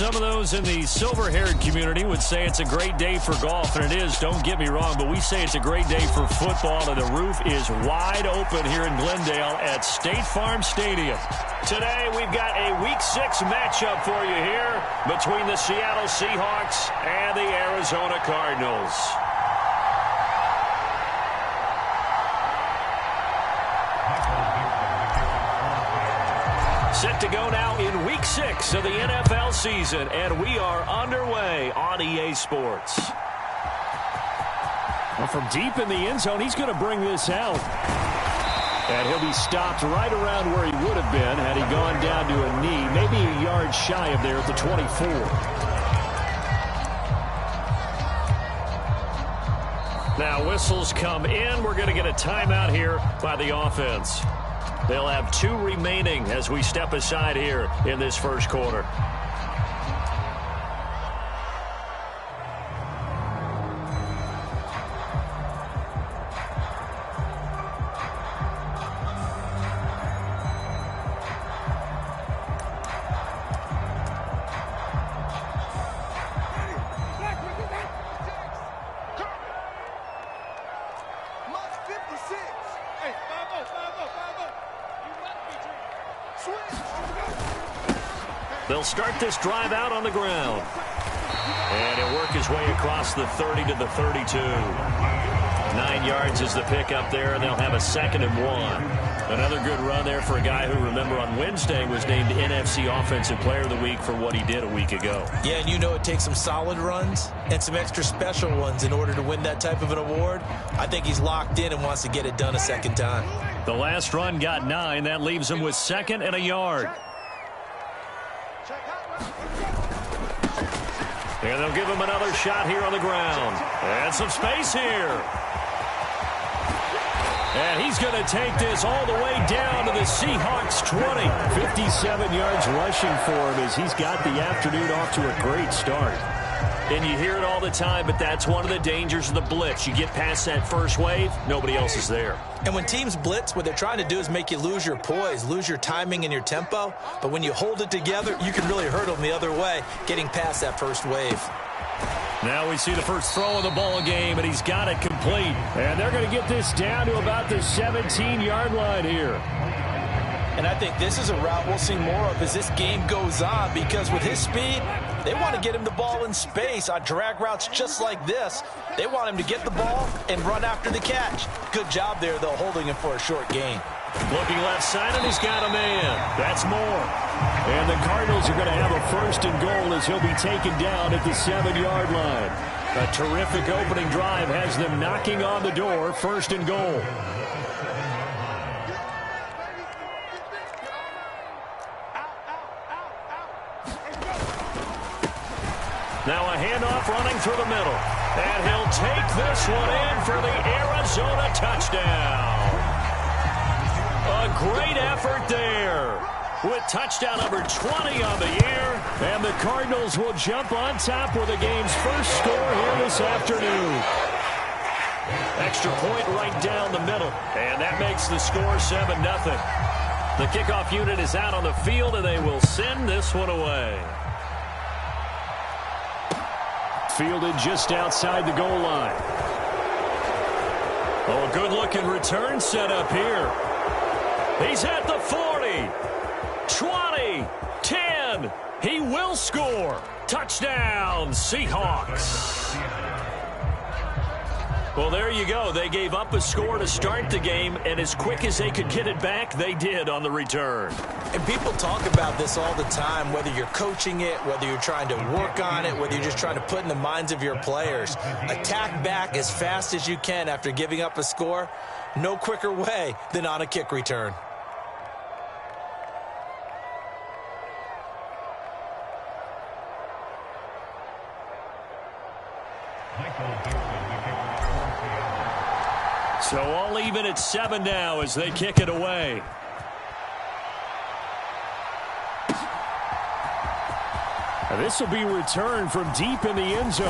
Some of those in the silver-haired community would say it's a great day for golf, and it is, don't get me wrong, but we say it's a great day for football, and the roof is wide open here in Glendale at State Farm Stadium. Today, we've got a Week 6 matchup for you here between the Seattle Seahawks and the Arizona Cardinals. Set to go now in Week 6 of the NFL season, and we are underway on EA Sports. Well, from deep in the end zone, he's going to bring this out. And he'll be stopped right around where he would have been had he gone down to a knee, maybe a yard shy of there at the 24. Now whistles come in. We're going to get a timeout here by the offense. They'll have 2 remaining as we step aside here in this first quarter. They'll start this drive out on the ground. And he'll work his way across the 30 to the 32. 9 yards is the pickup there, and they'll have a 2nd and 1. Another good run there for a guy who, remember, on Wednesday was named NFC Offensive Player of the Week for what he did a week ago. Yeah, and you know it takes some solid runs and some extra special ones in order to win that type of an award. I think he's locked in and wants to get it done a second time. The last run got 9. That leaves him with 2nd and a yard. And they'll give him another shot here on the ground. And some space here. And he's going to take this all the way down to the Seahawks 20. 57 yards rushing for him as he's got the afternoon off to a great start. And you hear it all the time, but that's one of the dangers of the blitz. You get past that first wave, nobody else is there. And when teams blitz, what they're trying to do is make you lose your poise, lose your timing and your tempo. But when you hold it together, you can really hurt them the other way, getting past that first wave. Now we see the first throw of the ball game, and he's got it complete. And they're going to get this down to about the 17-yard line here. And I think this is a route we'll see more of as this game goes on, because with his speed, they want to get him the ball in space on drag routes just like this. They want him to get the ball and run after the catch. Good job there, though, holding him for a short gain. Looking left side, and he's got a man. That's more. And the Cardinals are going to have a 1st and goal as he'll be taken down at the 7-yard line. A terrific opening drive has them knocking on the door. 1st and goal. Now a handoff running through the middle. And he'll take this one in for the Arizona touchdown. A great effort there with touchdown number 20 on the year. And the Cardinals will jump on top with the game's first score here this afternoon. Extra point right down the middle. And that makes the score 7-0. The kickoff unit is out on the field, and they will send this one away. Fielded just outside the goal line. Oh, a good-looking return set up here. He's at the 40, 20, 10. He will score. Touchdown, Seahawks. Well, there you go. They gave up a score to start the game, and as quick as they could get it back, they did on the return. And people talk about this all the time, whether you're coaching it, whether you're trying to work on it, whether you're just trying to put in the minds of your players. Attack back as fast as you can after giving up a score. No quicker way than on a kick return. So all even at 7 now as they kick it away. This will be returned from deep in the end zone.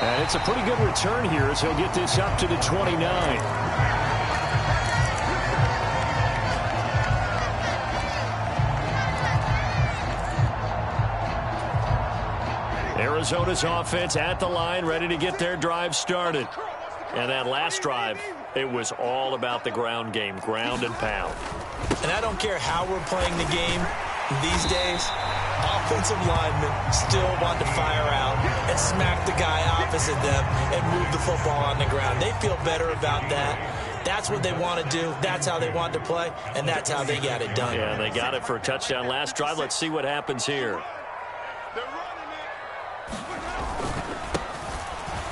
And it's a pretty good return here as he'll get this up to the 29. Arizona's offense at the line, ready to get their drive started. And that last drive, it was all about the ground game, ground and pound. And I don't care how we're playing the game these days, offensive linemen still want to fire out and smack the guy opposite them and move the football on the ground. They feel better about that. That's what they want to do. That's how they want to play, and that's how they got it done. Yeah, they got it for a touchdown last drive. Let's see what happens here.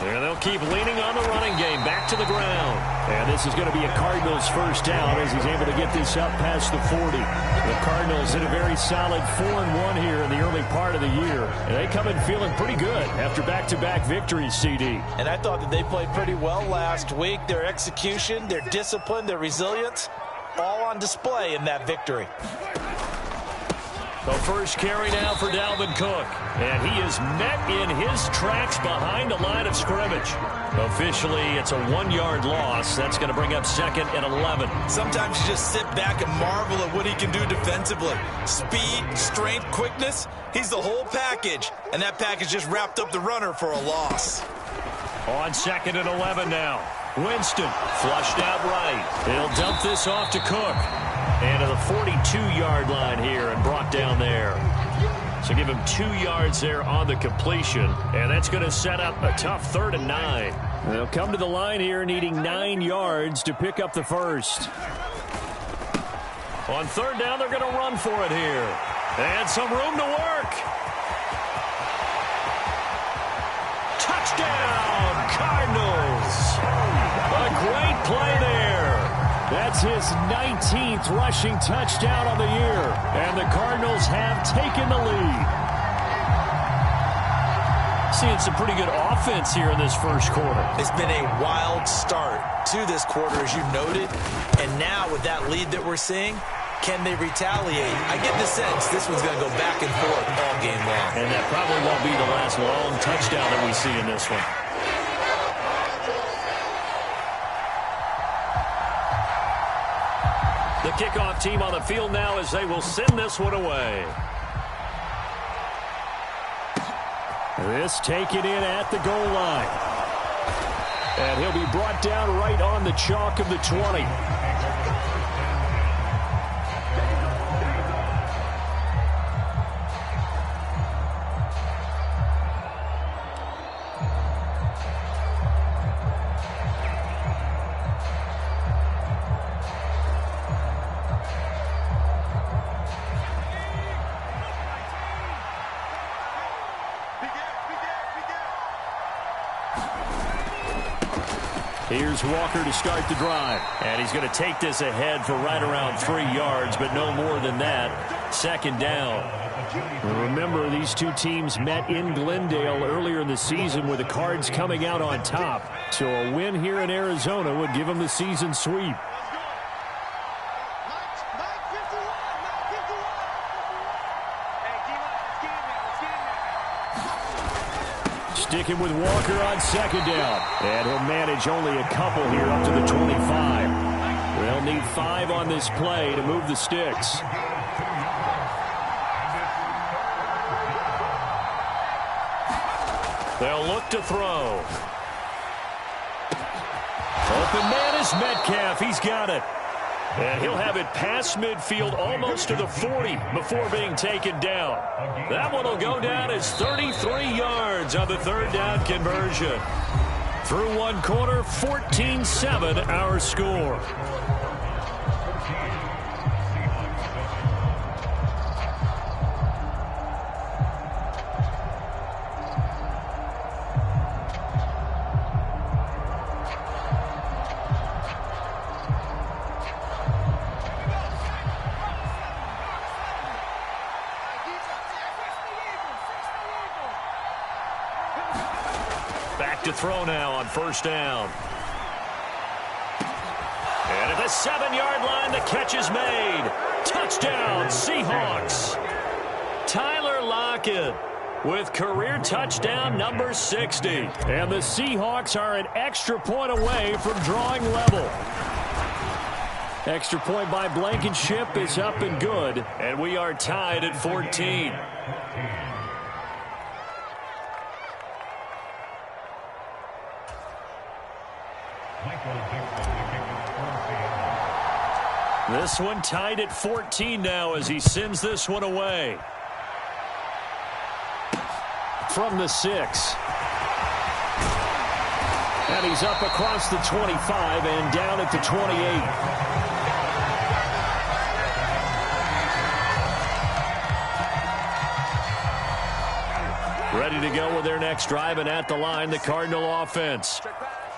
And they'll keep leaning on the running game. Back to the ground. And this is going to be a Cardinals first down as he's able to get this up past the 40. The Cardinals hit a very solid 4-1 here in the early part of the year. And they come in feeling pretty good after back-to-back victories, CD. And I thought that they played pretty well last week. Their execution, their discipline, their resilience, all on display in that victory. The first carry now for Dalvin Cook. And he is met in his tracks behind the line of scrimmage. Officially, it's a 1-yard loss. That's going to bring up 2nd and 11. Sometimes you just sit back and marvel at what he can do defensively. Speed, strength, quickness, he's the whole package. And that package just wrapped up the runner for a loss. On 2nd and 11 now. Winston flushed out right. He'll dump this off to Cook. And to the 42-yard line here and brought down there. So give him 2 yards there on the completion. And that's going to set up a tough 3rd and 9. They'll come to the line here needing 9 yards to pick up the first. On 3rd down, they're going to run for it here. And some room to work. Touchdown, Cardinals. A great play there. That's his 19th rushing touchdown of the year. And the Cardinals have taken the lead. Seeing some pretty good offense here in this first quarter. It's been a wild start to this quarter, as you noted. And now with that lead that we're seeing, can they retaliate? I get the sense this one's going to go back and forth all game long. And that probably won't be the last long touchdown that we see in this one. The kickoff team on the field now as they will send this one away. This taken in at the goal line. And he'll be brought down right on the chalk of the 20. Here's Walker to start the drive. And he's going to take this ahead for right around 3 yards, but no more than that. 2nd down. Remember, these two teams met in Glendale earlier in the season with the Cards coming out on top. So a win here in Arizona would give them the season sweep. Sticking with Walker on 2nd down. And he'll manage only a couple here up to the 25. They'll need 5 on this play to move the sticks. They'll look to throw. Open man is Metcalf. He's got it. And he'll have it past midfield almost to the 40 before being taken down. That one will go down as 33 yards on the 3rd down conversion. Through one quarter, 14-7 our score. Back to throw now on 1st down. And at the 7-yard line, the catch is made. Touchdown, Seahawks. Tyler Lockett with career touchdown number 60. And the Seahawks are an extra point away from drawing level. Extra point by Blankenship is up and good. And we are tied at 14. This one tied at 14 now as he sends this one away. From the 6. And he's up across the 25 and down at the 28. Ready to go with their next drive, and at the line, the Cardinal offense.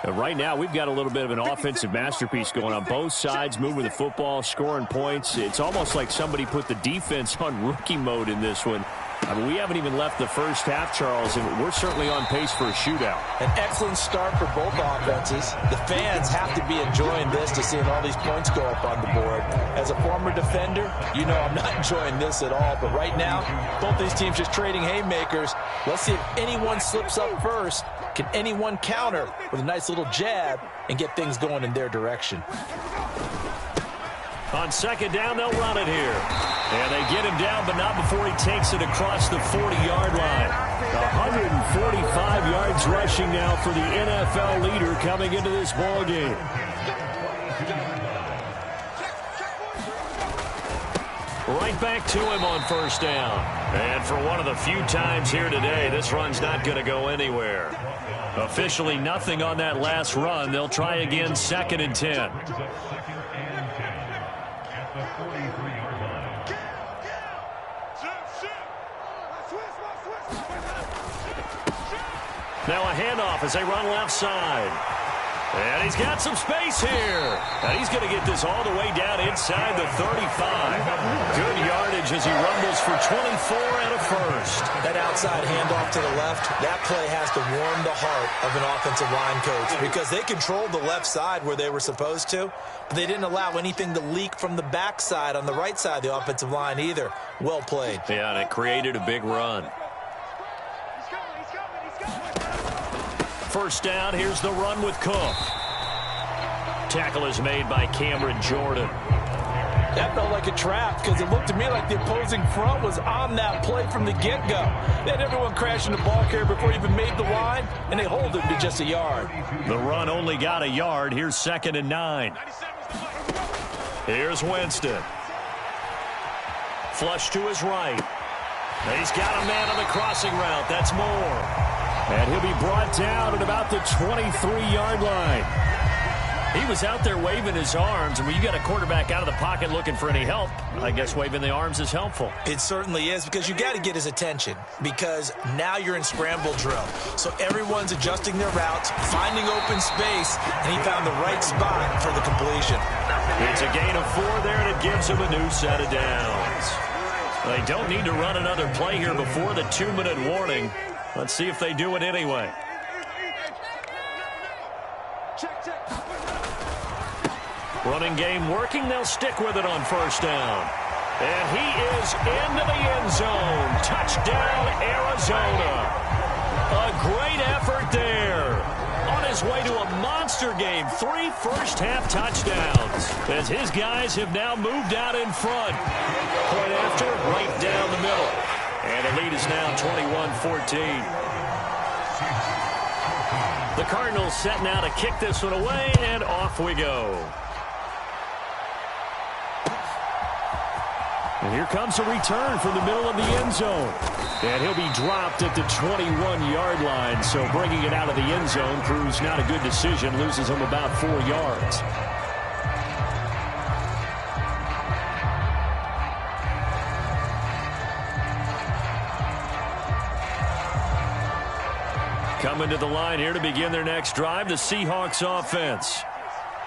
Right now, we've got a little bit of an offensive masterpiece going on both sides, moving the football, scoring points. It's almost like somebody put the defense on rookie mode in this one. I mean, we haven't even left the first half, Charles, and we're certainly on pace for a shootout. An excellent start for both offenses. The fans have to be enjoying this to seeing all these points go up on the board. As a former defender, you know I'm not enjoying this at all. But right now, both these teams just trading haymakers. Let's see if anyone slips up first. Can anyone counter with a nice little jab and get things going in their direction? On second down, they'll run it here. And they get him down, but not before he takes it across the 40-yard line. 145 yards rushing now for the NFL leader coming into this ball game. Right back to him on first down. And for one of the few times here today, this run's not going to go anywhere. Officially nothing on that last run. They'll try again, 2nd and 10. Now a handoff as they run left side. And he's got some space here. And he's going to get this all the way down inside the 35. Good yardage as he rumbles for 24 and a first. That outside handoff to the left, that play has to warm the heart of an offensive line coach because they controlled the left side where they were supposed to, but they didn't allow anything to leak from the backside on the right side of the offensive line either. Well played. Yeah, and it created a big run. First down, here's the run with Cook. Tackle is made by Cameron Jordan. That felt like a trap because it looked to me like the opposing front was on that play from the get-go. They had everyone crashing the ball carrier before he even made the line, and they hold him to just a yard. The run only got a yard. Here's 2nd and 9. Here's Winston. Flush to his right. He's got a man on the crossing route. That's Moore. And he'll be brought down at about the 23-yard line. He was out there waving his arms, and when you got a quarterback out of the pocket looking for any help, I guess waving the arms is helpful. It certainly is, because you got to get his attention, because now you're in scramble drill. So everyone's adjusting their routes, finding open space, and he found the right spot for the completion. It's a gain of 4 there, and it gives him a new set of downs. They don't need to run another play here before the 2-minute warning. Let's see if they do it anyway. Running game working. They'll stick with it on first down. And he is into the end zone. Touchdown, Arizona. A great effort there. On his way to a monster game. 3 first-half touchdowns. As his guys have now moved out in front. Point after, right down the middle. And the lead is now 21-14. The Cardinals set now to kick this one away, and off we go. And here comes a return from the middle of the end zone. And he'll be dropped at the 21-yard line. So bringing it out of the end zone proves not a good decision. Loses him about 4 yards. Coming to the line here to begin their next drive, the Seahawks offense.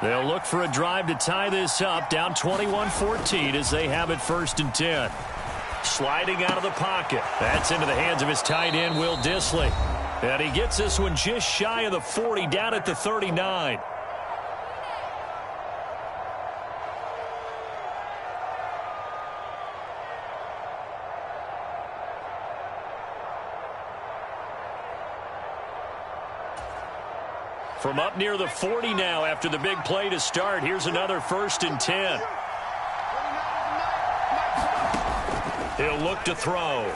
They'll look for a drive to tie this up, down 21-14 as they have it 1st and 10. Sliding out of the pocket. That's into the hands of his tight end, Will Dissly. And he gets this one just shy of the 40, down at the 39. From up near the 40 now after the big play to start. Here's another 1st and 10. He'll look to throw.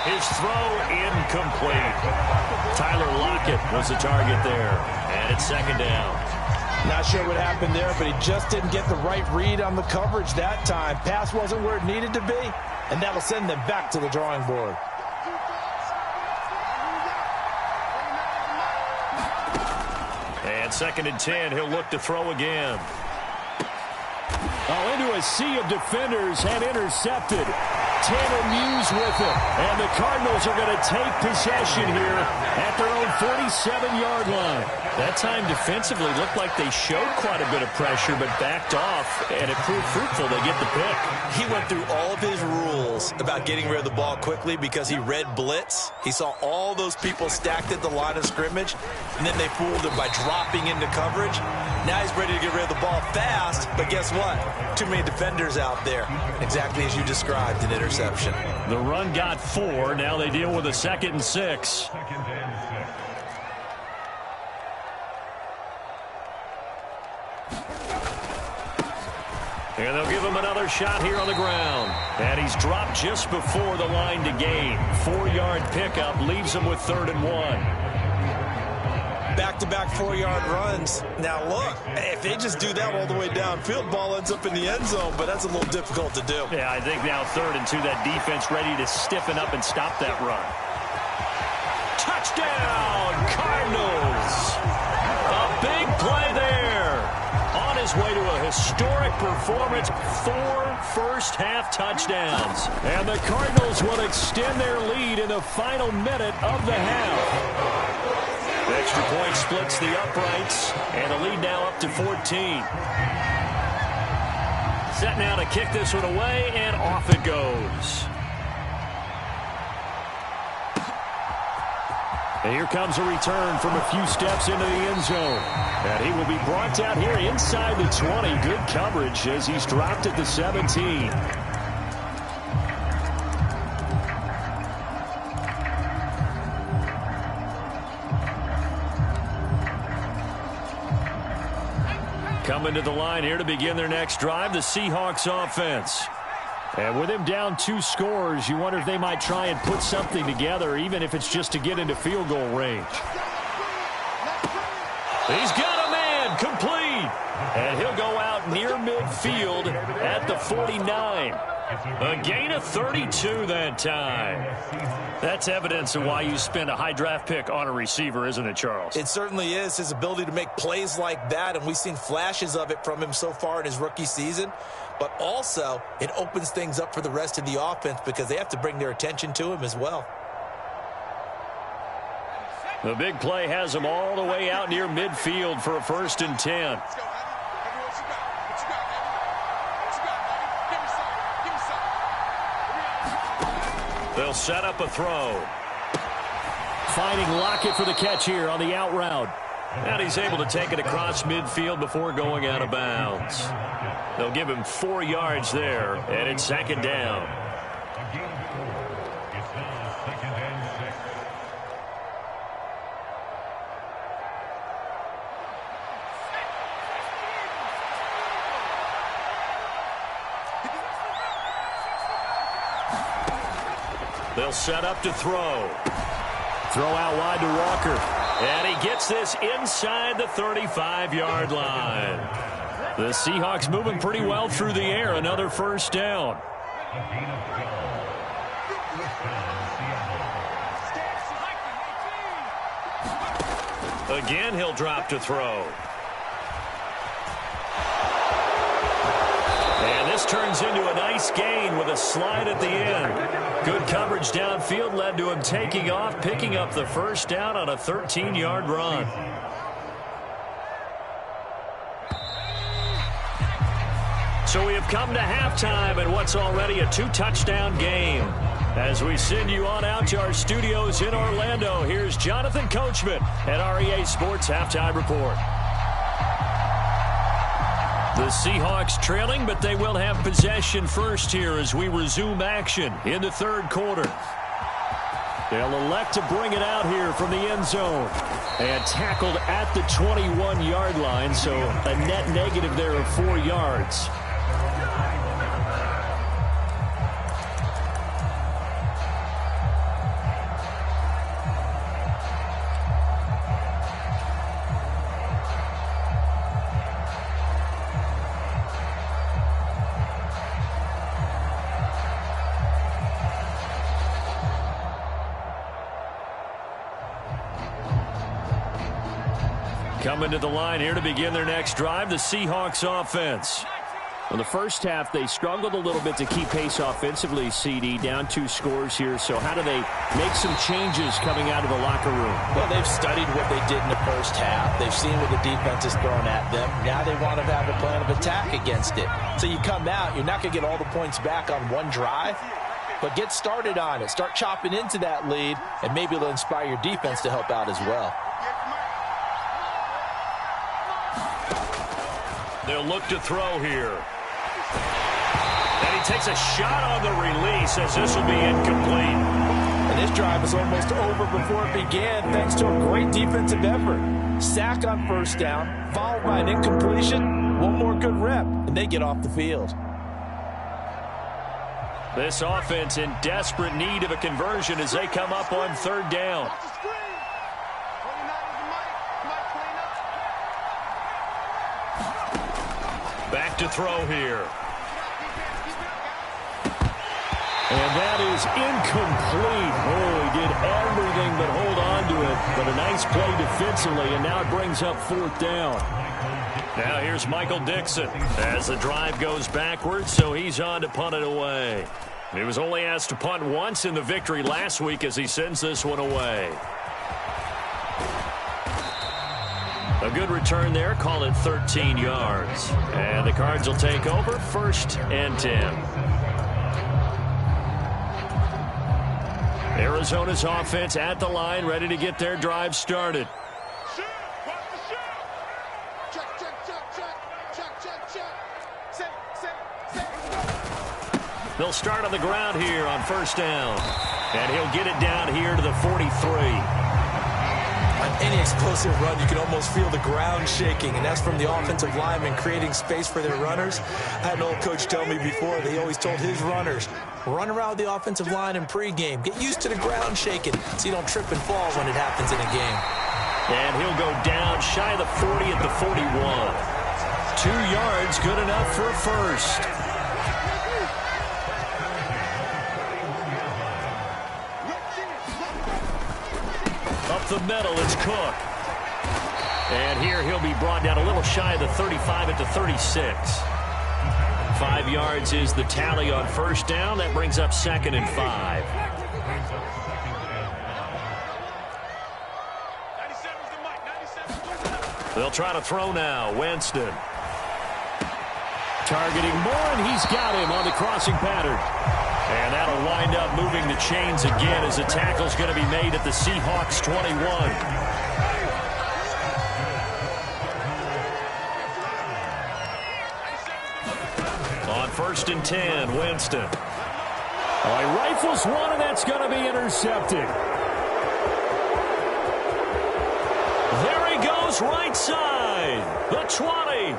His his throw incomplete. Tyler Lockett was the target there. And it's second down. Not sure what happened there, but he just didn't get the right read on the coverage that time. Pass wasn't where it needed to be, and that'll send them back to the drawing board. And second and 10, he'll look to throw again. Oh, into a sea of defenders and intercepted. Tanner Muse with it. And the Cardinals are going to take possession here at their own 47-yard line. That time defensively looked like they showed quite a bit of pressure but backed off, and it proved fruitful. They get the pick. He went through all of his rules about getting rid of the ball quickly because he read blitz. He saw all those people stacked at the line of scrimmage, and then they fooled him by dropping into coverage. Now he's ready to get rid of the ball fast, but guess what? Too many defenders out there. Exactly as you described, an interception. The run got 4. Now they deal with a 2nd and 6. And they'll give him another shot here on the ground. And he's dropped just before the line to gain. 4-yard pickup leaves him with 3rd and 1. Back-to-back 4-yard runs. Now look, if they just do that all the way downfield, ball ends up in the end zone, but that's a little difficult to do. Yeah, I think now 3rd and 2, that defense ready to stiffen up and stop that run. Touchdown, Cardinals! A big play there. On his way to a historic performance, 4 first-half touchdowns. And the Cardinals will extend their lead in the final minute of the half. The extra point splits the uprights, and the lead now up to 14. Set now to kick this one away, and off it goes. And here comes a return from a few steps into the end zone. And he will be brought down here inside the 20. Good coverage as he's dropped at the 17. Coming to the line here to begin their next drive, the Seahawks offense. And with him down 2 scores, you wonder if they might try and put something together, even if it's just to get into field goal range. He's got a man, complete. And he'll go out near midfield at the 49. A gain of 32 that time. That's evidence of why you spend a high draft pick on a receiver, isn't it, Charles? It certainly is. His ability to make plays like that, and we've seen flashes of it from him so far in his rookie season. But also, it opens things up for the rest of the offense because they have to bring their attention to him as well. The big play has him all the way out near midfield for a 1st and 10. They'll set up a throw. Finding Lockett for the catch here on the out route. And he's able to take it across midfield before going out of bounds. They'll give him 4 yards there, and it's 2nd down. They'll set up to throw. Throw out wide to Walker. And he gets this inside the 35-yard line. The Seahawks moving pretty well through the air. Another 1st down. Again, he'll drop to throw. And this turns into a nice gain with a slide at the end. Good coverage downfield led to him taking off, picking up the 1st down on a 13-yard run. So we have come to halftime in what's already a 2-touchdown game. As we send you on out to our studios in Orlando, here's Jonathan Coachman at REA Sports Halftime Report. The Seahawks trailing, but they will have possession first here as we resume action in the 3rd quarter. They'll elect to bring it out here from the end zone. And tackled at the 21-yard line, so a net negative there of 4 yards. Coming to the line here to begin their next drive, the Seahawks offense. In the first half, they struggled a little bit to keep pace offensively, CD, down 2 scores here. So how do they make some changes coming out of the locker room? Well, they've studied what they did in the first half. They've seen what the defense is throwing at them. Now they want to have a plan of attack against it. So you come out, you're not going to get all the points back on one drive, but get started on it. Start chopping into that lead, and maybe it'll inspire your defense to help out as well. They'll look to throw here. And he takes a shot on the release as this will be incomplete. And this drive is almost over before it began thanks to a great defensive effort. Sack on first down, followed by an incompletion. One more good rep, and they get off the field. This offense in desperate need of a conversion as they come up on 3rd down. Back to throw here. And that is incomplete. Oh, he did everything but hold on to it. But a nice play defensively, and now it brings up 4th down. Now here's Michael Dixon as the drive goes backwards, so he's on to punt it away. He was only asked to punt once in the victory last week as he sends this one away. A good return there. Call it 13 yards. And the Cards will take over 1st and 10. Arizona's offense at the line, ready to get their drive started. They'll start on the ground here on 1st down. And he'll get it down here to the 43. On any explosive run, you can almost feel the ground shaking, and that's from the offensive linemen creating space for their runners. I had an old coach tell me before, he always told his runners, run around the offensive line in pregame. Get used to the ground shaking so you don't trip and fall when it happens in a game. And he'll go down shy of the 40 at the 41. 2 yards, good enough for a first. Up the middle, it's Cook. And here he'll be brought down a little shy of the 35 at the 36. 5 yards is the tally on 1st down. That brings up 2nd and 5. They'll try to throw now. Winston. Targeting Moore, and he's got him on the crossing pattern. And that'll wind up moving the chains again as the tackle's going to be made at the Seahawks 21. On 1st and 10, Winston. Oh, he rifles one, and that's going to be intercepted. There he goes, right side. The 20,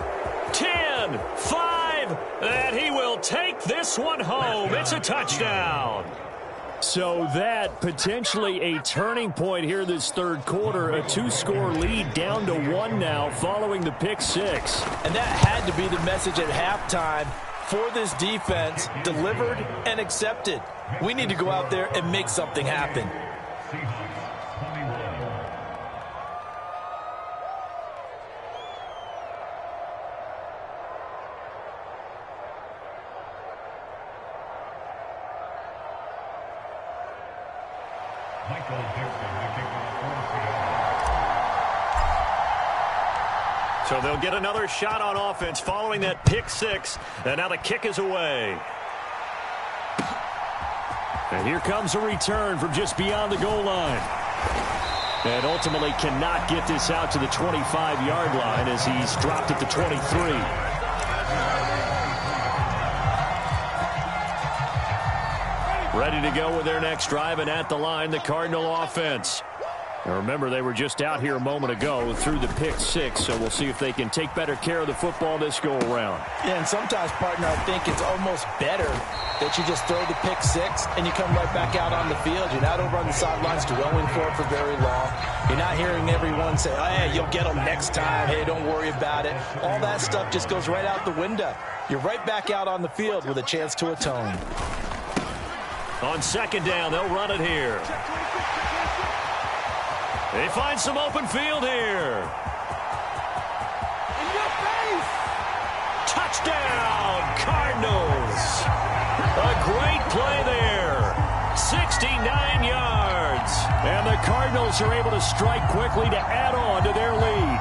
10, 5, and he will take this one home. It's a touchdown. So that potentially a turning point here this 3rd quarter. A 2-score lead down to 1 now following the pick 6. And that had to be the message at halftime for this defense, delivered and accepted. We need to go out there and make something happen. So they'll get another shot on offense following that pick 6. And now the kick is away. And here comes a return from just beyond the goal line. And ultimately cannot get this out to the 25-yard line as he's dropped at the 23. Ready to go with their next drive, and at the line, the Cardinal offense. Now remember, they were just out here a moment ago through the pick 6, so we'll see if they can take better care of the football this go-around. Yeah, and sometimes, partner, I think it's almost better that you just throw the pick 6 and you come right back out on the field. You're not over on the sidelines dwelling for it for very long. You're not hearing everyone say, oh, hey, you'll get them next time. Hey, don't worry about it. All that stuff just goes right out the window. You're right back out on the field with a chance to atone. On 2nd down, they'll run it here. They find some open field here. A great play there. 69 yards. And the Cardinals are able to strike quickly to add on to their lead.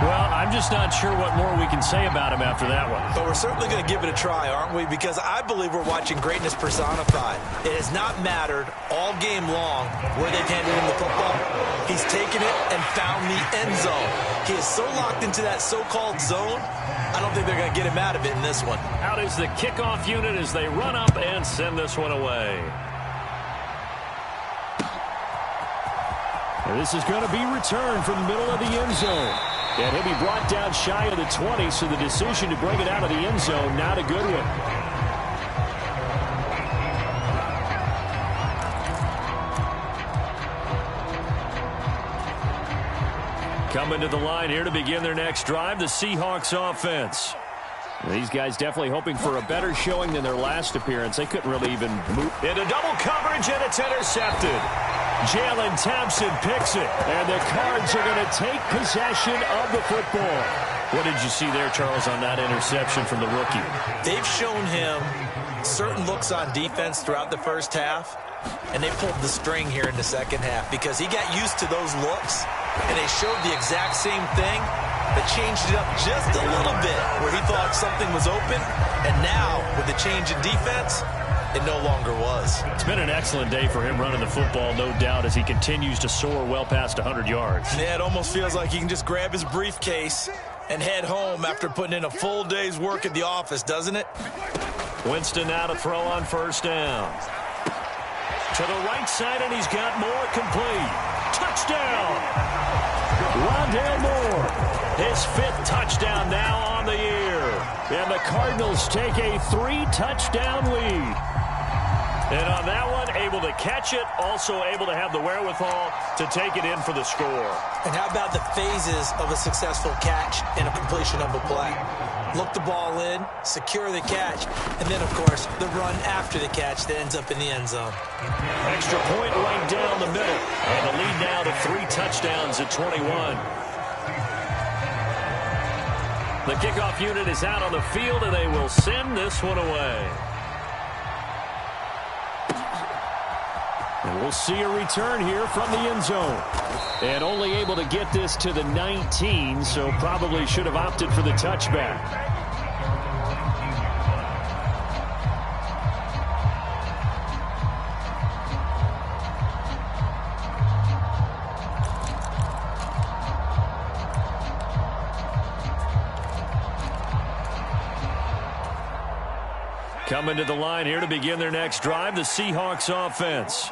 Well, I'm just not sure what more we can say about him after that one. But we're certainly going to give it a try, aren't we? Because I believe we're watching greatness personified. It has not mattered all game long where they've handed him the football. He's taken it and found the end zone. He is so locked into that so-called zone, I don't think they're going to get him out of it in this one. Out is the kickoff unit as they run up and send this one away. And this is going to be returned from the middle of the end zone. And he'll be brought down shy of the 20, so the decision to bring it out of the end zone, not a good one. Coming to the line here to begin their next drive, the Seahawks offense. These guys definitely hoping for a better showing than their last appearance. They couldn't really even move. Into double coverage, and it's intercepted. Jalen Thompson picks it, and the Cards are going to take possession of the football. What did you see there, Charles, on that interception from the rookie? They've shown him certain looks on defense throughout the first half, and they pulled the string here in the second half because he got used to those looks, and they showed the exact same thing. They changed it up just a little bit where he thought something was open, and now with the change in defense, it no longer was. It's been an excellent day for him running the football, no doubt, as he continues to soar well past 100 yards. Yeah, it almost feels like he can just grab his briefcase and head home after putting in a full day's work at the office, doesn't it? Winston now to throw on first down. To the right side, and he's got more complete. Touchdown! Rondale Moore, his 5th touchdown now on the year. And the Cardinals take a 3-touchdown lead. And on that one, able to catch it, also able to have the wherewithal to take it in for the score. And how about the phases of a successful catch and a completion of a play? Look the ball in, secure the catch, and then, of course, the run after the catch that ends up in the end zone. Extra point right down the middle. And the lead now to 3 touchdowns at 21. The kickoff unit is out on the field, and they will send this one away. And we'll see a return here from the end zone. And only able to get this to the 19, so probably should have opted for the touchback. Coming to the line here to begin their next drive, the Seahawks offense.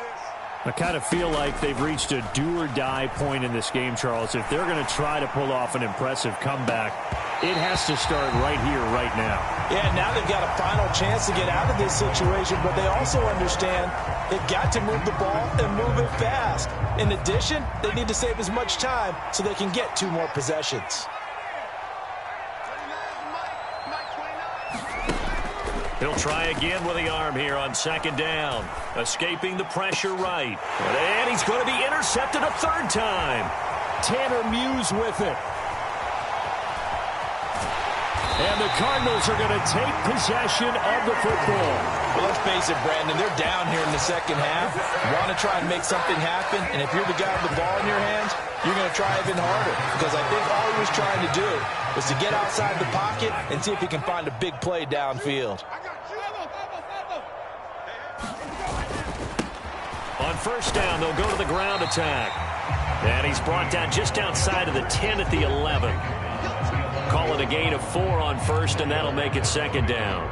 I kind of feel like they've reached a do-or-die point in this game, Charles. If they're going to try to pull off an impressive comeback, it has to start right here, right now. Yeah, now they've got a final chance to get out of this situation, but they also understand they've got to move the ball and move it fast. In addition, they need to save as much time so they can get 2 more possessions. He'll try again with the arm here on second down. Escaping the pressure right. And he's going to be intercepted a 3rd time. Tanner Muse with it. And the Cardinals are going to take possession of the football. Well, let's face it, Brandon, they're down here in the second half. You want to try and make something happen, and if you're the guy with the ball in your hands, you're going to try even harder. Because I think all he was trying to do was to get outside the pocket and see if he can find a big play downfield. On first down, they'll go to the ground attack. And he's brought down just outside of the 10 at the 11. Call it a gain of 4 on first, and that'll make it second down.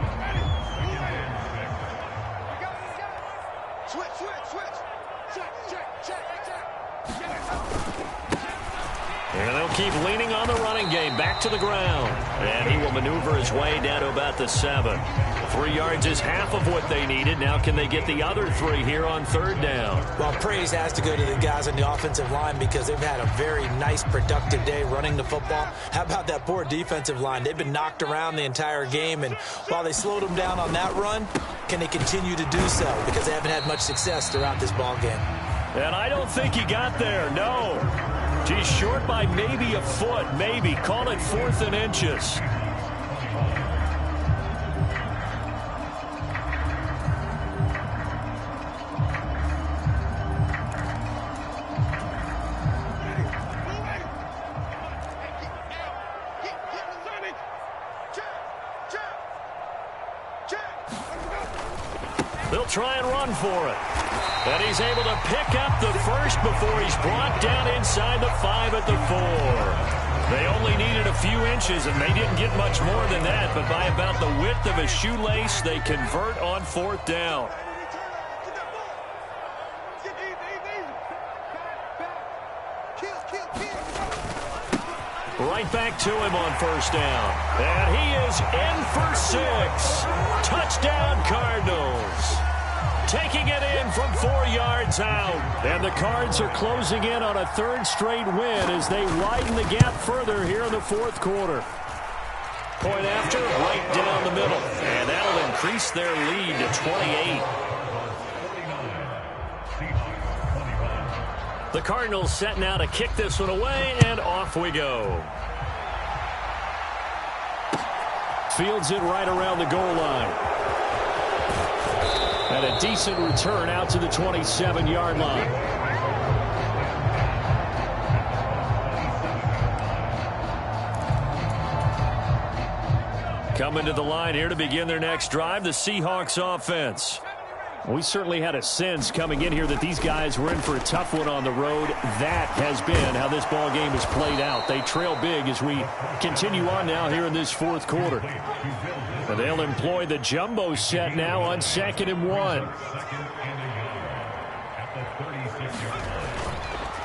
And they'll keep leaning on the running game. Back to the ground. And he will maneuver his way down to about the 7. 3 yards is half of what they needed. Now can they get the other 3 here on 3rd down? Well, praise has to go to the guys on the offensive line because they've had a very nice, productive day running the football. How about that poor defensive line? They've been knocked around the entire game, and while they slowed them down on that run, can they continue to do so? Because they haven't had much success throughout this ball game. And I don't think he got there, no. He's short by maybe a foot, maybe. Call it 4th and inches. try and run for it. And he's able to pick up the first before he's brought down inside the 5 at the 4. They only needed a few inches, and they didn't get much more than that. But by about the width of a shoelace, they convert on 4th down. Right back to him on 1st down. And he is in for 6. Touchdown, Cardinals. Taking it in from 4 yards out. And the Cards are closing in on a 3rd straight win as they widen the gap further here in the 4th quarter. Point after, right down the middle. And that'll increase their lead to 28. The Cardinals set now to kick this one away, and off we go. Fields it right around the goal line. And a decent return out to the 27-yard line. Coming to the line here to begin their next drive, the Seahawks offense. We certainly had a sense coming in here that these guys were in for a tough one on the road. That has been how this ball game has played out. They trail big as we continue on now here in this 4th quarter. And they'll employ the jumbo set now on 2nd and 1.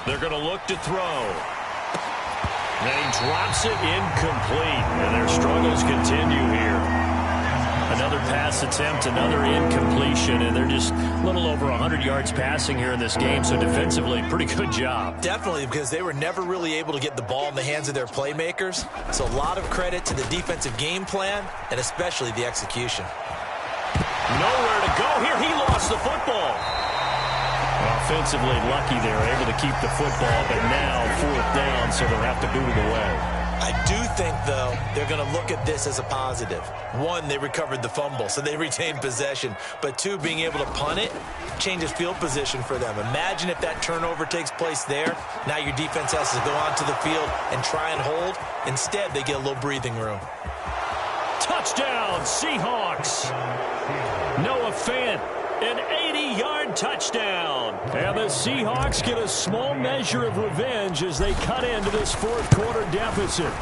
They're going to look to throw. And he drops it incomplete. And their struggles continue here. Another pass attempt, another incompletion, and they're just a little over 100 yards passing here in this game, so defensively, pretty good job. Definitely, because they were never really able to get the ball in the hands of their playmakers, so a lot of credit to the defensive game plan, and especially the execution. Nowhere to go here. He lost the football. Offensively lucky they were able to keep the football, but now 4th down, so they'll have to boot it away. I do think, though, they're going to look at this as a positive. 1, they recovered the fumble, so they retained possession. But 2, being able to punt it changes field position for them. Imagine if that turnover takes place there. Now your defense has to go onto the field and try and hold. Instead, they get a little breathing room. Touchdown, Seahawks. Noah Fant, an 80-yard touchdown. And the Seahawks get a small measure of revenge as they cut into this 4th quarter deficit.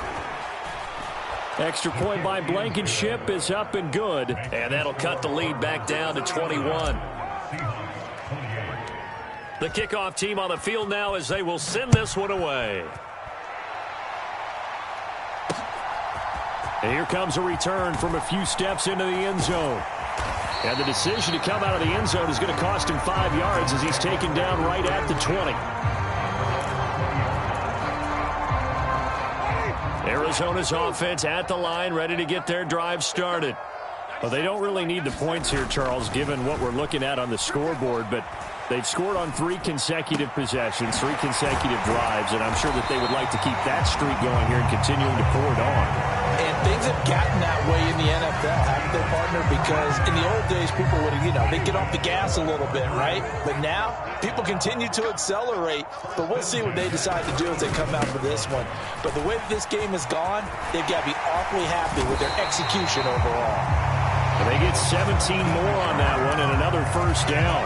Extra point by Blankenship is up and good. And that'll cut the lead back down to 21. The kickoff team on the field now as they will send this one away. And here comes a return from a few steps into the end zone. And the decision to come out of the end zone is going to cost him 5 yards as he's taken down right at the 20. Arizona's offense at the line, ready to get their drive started. Well, they don't really need the points here, Charles, given what we're looking at on the scoreboard, but they've scored on 3 consecutive possessions, 3 consecutive drives, and I'm sure that they would like to keep that streak going here and continuing to pour it on. And things have gotten that way in the NFL, haven't they, partner? Because in the old days, people would, they'd get off the gas a little bit, right? But now, people continue to accelerate. But we'll see what they decide to do as they come out for this one. But the way that this game has gone, they've got to be awfully happy with their execution overall. And they get 17 more on that one and another 1st down.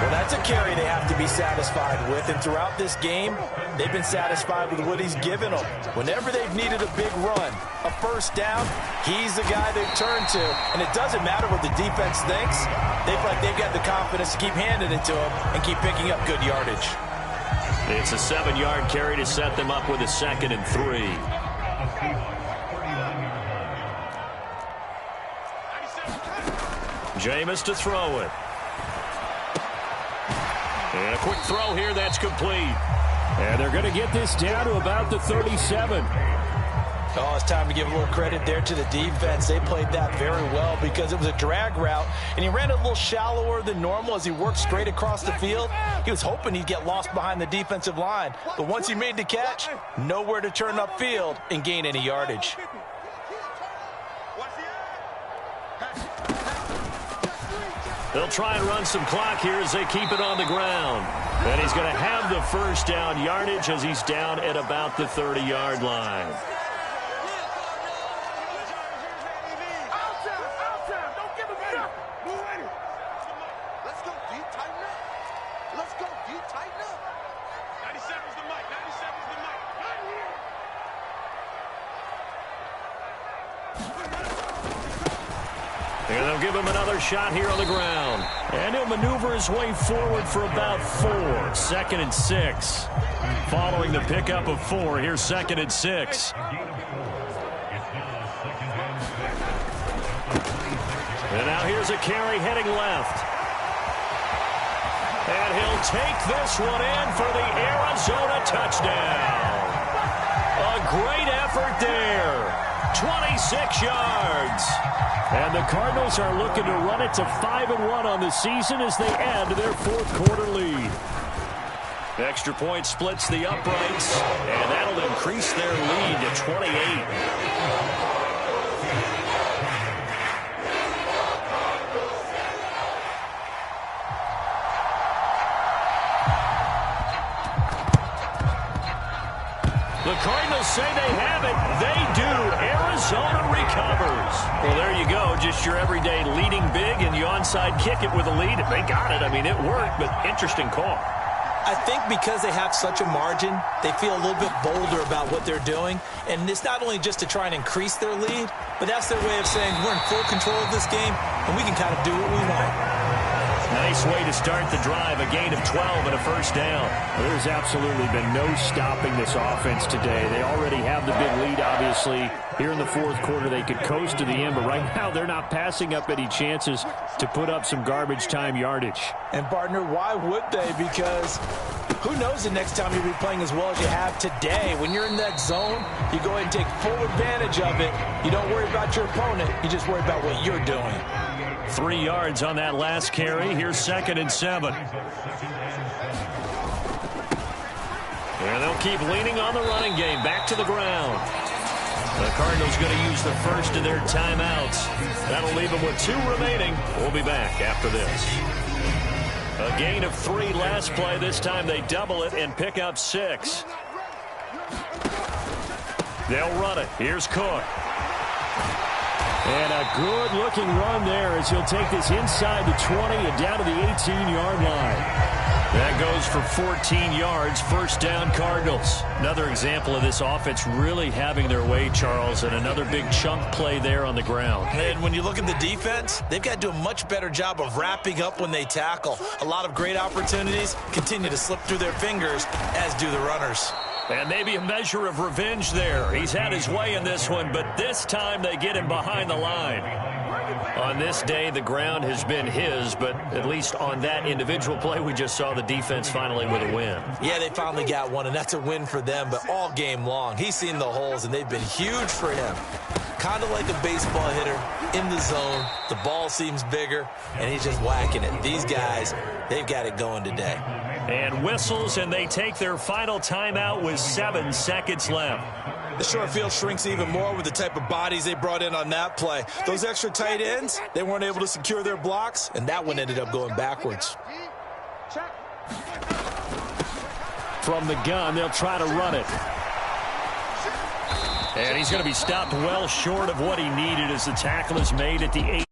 Well, that's a carry they have to be satisfied with. And throughout this game, they've been satisfied with what he's given them. Whenever they've needed a big run, a 1st down, he's the guy they've turned to. And it doesn't matter what the defense thinks. They feel like they've got the confidence to keep handing it to him and keep picking up good yardage. It's a 7-yard carry to set them up with a 2nd and 3. Jameis to throw it. And a quick throw here, that's complete. And they're going to get this down to about the 37. Oh, it's time to give a little credit there to the defense. They played that very well because it was a drag route, and he ran a little shallower than normal as he worked straight across the field. He was hoping he'd get lost behind the defensive line, but once he made the catch, nowhere to turn upfield and gain any yardage. They'll try and run some clock here as they keep it on the ground. And he's going to have the 1st down yardage as he's down at about the 30-yard line. And they'll give him another shot here on the ground. And he'll maneuver his way forward for about 4. 2nd and 6. Following the pickup of 4, here's 2nd and 6. And now here's a carry heading left. And he'll take this one in for the Arizona touchdown. A great effort there. 26 yards. And the Cardinals are looking to run it to 5-1 on the season as they add to their 4th quarter lead. Extra point splits the uprights, and that'll increase their lead to 28. The Cardinals say they have it. They do. Arizona recovers. Well, there you go. Just your everyday leading big, and you onside kick it with a lead. They got it. I mean, it worked, but interesting call. I think because they have such a margin, they feel a little bit bolder about what they're doing. And it's not only just to try and increase their lead, but that's their way of saying we're in full control of this game, and we can kind of do what we want. Nice way to start the drive, a gain of 12 and a first down. Well, there's absolutely been no stopping this offense today. They already have the big lead, obviously. Here in the 4th quarter, they could coast to the end, but right now they're not passing up any chances to put up some garbage time yardage. And, partner, why would they? Because who knows the next time you'll be playing as well as you have today. When you're in that zone, you go ahead and take full advantage of it. You don't worry about your opponent. You just worry about what you're doing. 3 yards on that last carry. Here's 2nd and 7. And they'll keep leaning on the running game. Back to the ground. The Cardinals going to use the first of their timeouts. That'll leave them with 2 remaining. We'll be back after this. A gain of 3 last play. This time they double it and pick up 6. They'll run it. Here's Cook. And a good-looking run there as he'll take this inside the 20 and down to the 18-yard line. That goes for 14 yards. First down, Cardinals. Another example of this offense really having their way, Charles, and another big chunk play there on the ground. And when you look at the defense, they've got to do a much better job of wrapping up when they tackle. A lot of great opportunities continue to slip through their fingers, as do the runners. And maybe a measure of revenge there. He's had his way in this one, but this time they get him behind the line. On this day, the ground has been his, but at least on that individual play, we just saw the defense finally with a win. Yeah, they finally got one, and that's a win for them, but all game long, he's seen the holes, and they've been huge for him. Kind of like a baseball hitter in the zone. The ball seems bigger, and he's just whacking it. These guys, they've got it going today. And whistles, and they take their final timeout with 7 seconds left. The short field shrinks even more with the type of bodies they brought in on that play. Those extra tight ends, they weren't able to secure their blocks, and that one ended up going backwards. From the gun, they'll try to run it. And he's going to be stopped well short of what he needed as the tackle is made at the 8.